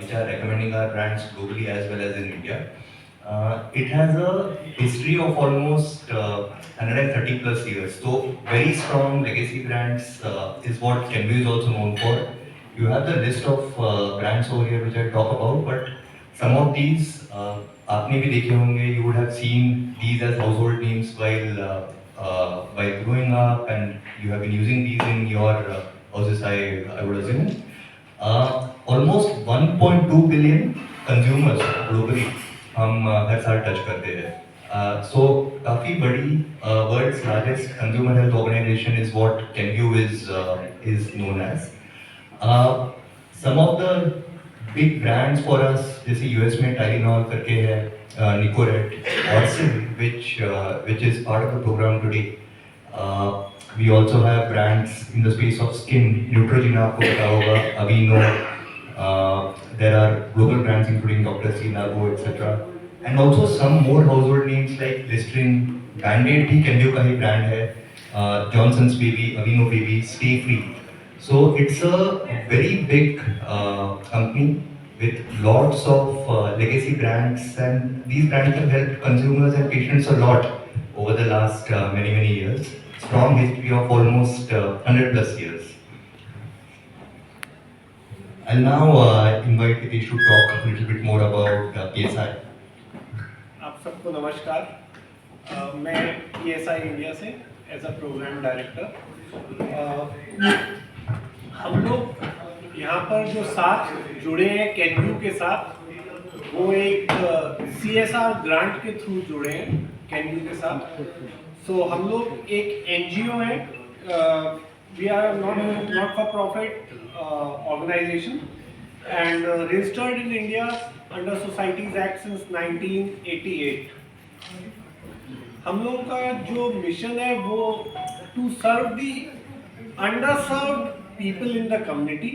which are recommending our brands globally as well as in India. It has a history of almost 130 plus years. So very strong legacy brands is what Kenvue is also known for. You have the list of brands over here which I talk about, but some of these आपने भी देखे होंगे. You would have seen these as household names while growing up, and you have been using these in your houses. I would assume. Almost 1.2 billion consumers globally हम हर साल touch करते हैं. So काफी बड़ी world's largest consumer health organization is what Kenvue is known as. Some of the big brands for us, जैसे US में Tylenol करके है, Nicorette, Orsin, which is part of the program today. We also have brands in the space of skin, Neutrogena आपको पता होगा, Aveeno. There are global brands including Dr. C, Narvo, etc. And also some more household names like Listerine, Band-Aid भी Kenvue का ही brand है, Johnson's Baby, Aveeno Baby, Stay Free. So it's a very big company with lots of legacy brands, and these brands have helped consumers and patients a lot over the last many years. Strong history of almost 100 plus years. I'll now invite Hitesh to talk a little bit more about PSI. आप सबको नमस्कार. मैं PSI India से as a programme director. हम लोग यहाँ पर जो साथ जुड़े हैं Kenvue के साथ, वो एक CSR ग्रांट के थ्रू जुड़े हैं Kenvue के साथ. सो हम लोग एक NGO है. We are not for profit organization and registered in India under Societies Act since 1988. हम लोग का जो मिशन है वो to serve the underserved people in the community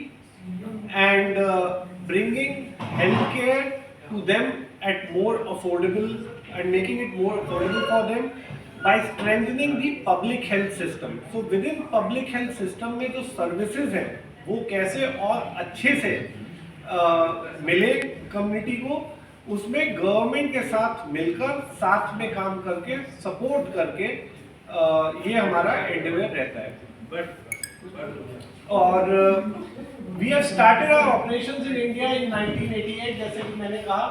and bringing healthcare to them at more affordable and making it more affordable for them by strengthening the public health system. So within public health system में जो services हैं वो कैसे और अच्छे से मिले community को, उसमें गवर्नमेंट के साथ मिलकर साथ में काम करके सपोर्ट करके ये हमारा एंडेवर रहता है. और we have started our operations in India in 1988. जैसे कि मैंने कहा,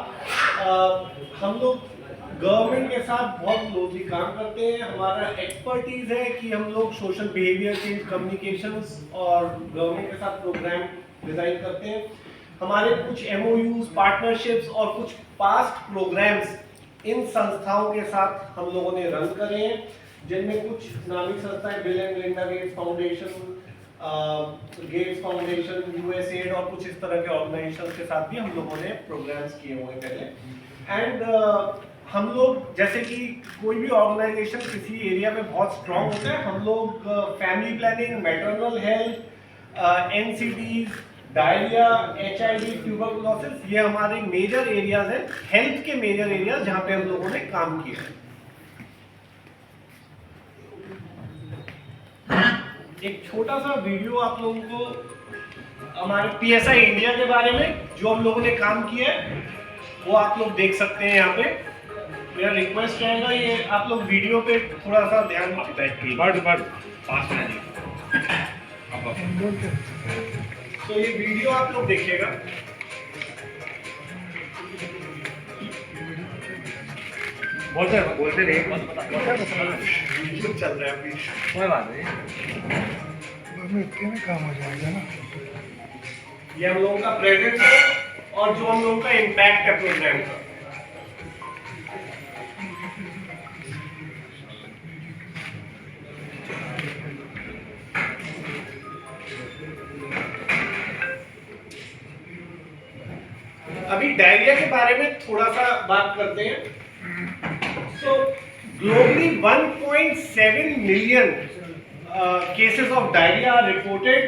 हम लोग गवर्नमेंट के साथ बहुत क्लोजली काम करते हैं. हमारा एक्सपर्टीज है कि हम लोग सोशल बिहेवियर चेंज, कम्युनिकेशंस और गवर्नमेंट के साथ प्रोग्राम डिजाइन करते हैं. हमारे कुछ MOUs, पार्टनरशिप्स और कुछ पास्ट प्रोग्राम्स इन संस्थाओं के साथ हम लोगों ने रन करे हैं, जिनमें कुछ नामी संस्थाएं Bill and Melinda Gates Foundation, Gates Foundation, USAID और कुछ इस तरह के ऑर्गेनाइजेशंस के साथ भी हम लोगों ने प्रोग्राम्स किए हुए हैं पहले. एंड हम लोग, जैसे कि कोई भी ऑर्गेनाइजेशन किसी एरिया में बहुत स्ट्रांग होता है, हम लोग family planning, maternal health, NCDs, diarrhoea, HIV, tuberculosis, ये हमारे मेजर एरियाज हैं, हेल्थ के मेजर एरियाज जहाँ पे हम लोगों ने काम किया है. एक छोटा सा वीडियो आप लोगों को हमारे PSI इंडिया के बारे में जो हम लोगों ने काम किया है वो आप लोग देख सकते हैं यहाँ पे. मेरा रिक्वेस्ट रहेगा ये आप लोग वीडियो पे थोड़ा सा ध्यान तो ये वीडियो आप लोग देखिएगा. बोलते रहिए, वीडियो चल रहा है अभी. कोई बात नहीं, काम हो जाएगा ना. ये हम लोगों का प्रेजेंस है और जो हम लोगों का इम्पैक्ट है प्रोग्राम का. अभी डायरिया के बारे में थोड़ा सा बात करते हैं. सो globally 1.7 million cases of diarrhea are reported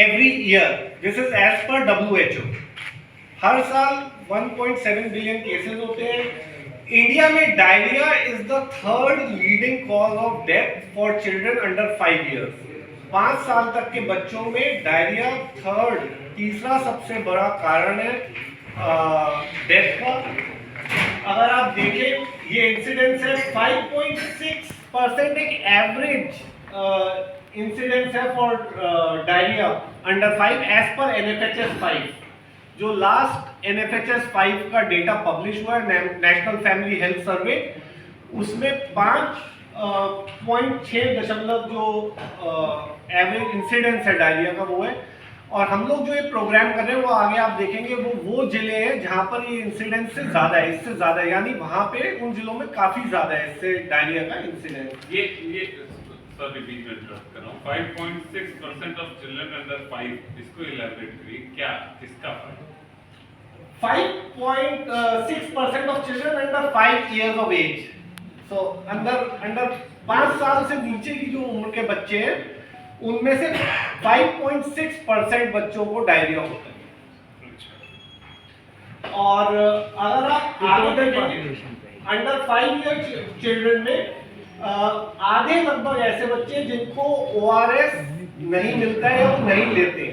every year. This is as per WHO. हर साल 1.7 बिलियन केसेस होते हैं. इंडिया में diarrhoea is the third leading cause of death for children under 5 years. 5 साल तक के बच्चों में डायरिया तीसरा सबसे बड़ा कारण है डेथ का। अगर आप देखें ये इंसिडेंस है 5.6% एक एवरेज इंसिडेंस है फॉर डायरिया अंडर 5 एज पर NFHS 5। जो लास्ट NFHS 5 का डेटा पब्लिश हुआ है नेशनल फैमिली हेल्थ सर्वे, उसमें 5.6 जो एवरेज इंसिडेंस है डायरिया का वो है। और हम लोग जो ये प्रोग्राम कर रहे हैं वो आगे आप देखेंगे वो जिले हैं जहां पर ये इंसिडेंस से ज्यादा है, इससे ज्यादा है, यानी वहां पे उन जिलों में काफी ज्यादा है इससे डायरिया का इंसिडेंस। ये सर रिपीट में इंटरप्ट कर रहा हूँ। 5.6% ऑफ चिल्ड्रन अंडर 5, इसको इलैबोरेट करिए, क्या किसका फायदा? 5.6% of children under 5 years of age। So under 5 साल से नीचे की जो उम्र के बच्चे हैं उनमें से 5.6% बच्चों को डायरिया होता है। और अगर आप आगे देखेंगे अंडर 5 year चिल्ड्रन में आधे लगभग ऐसे बच्चे जिनको ORS नहीं मिलता है या वो नहीं लेते।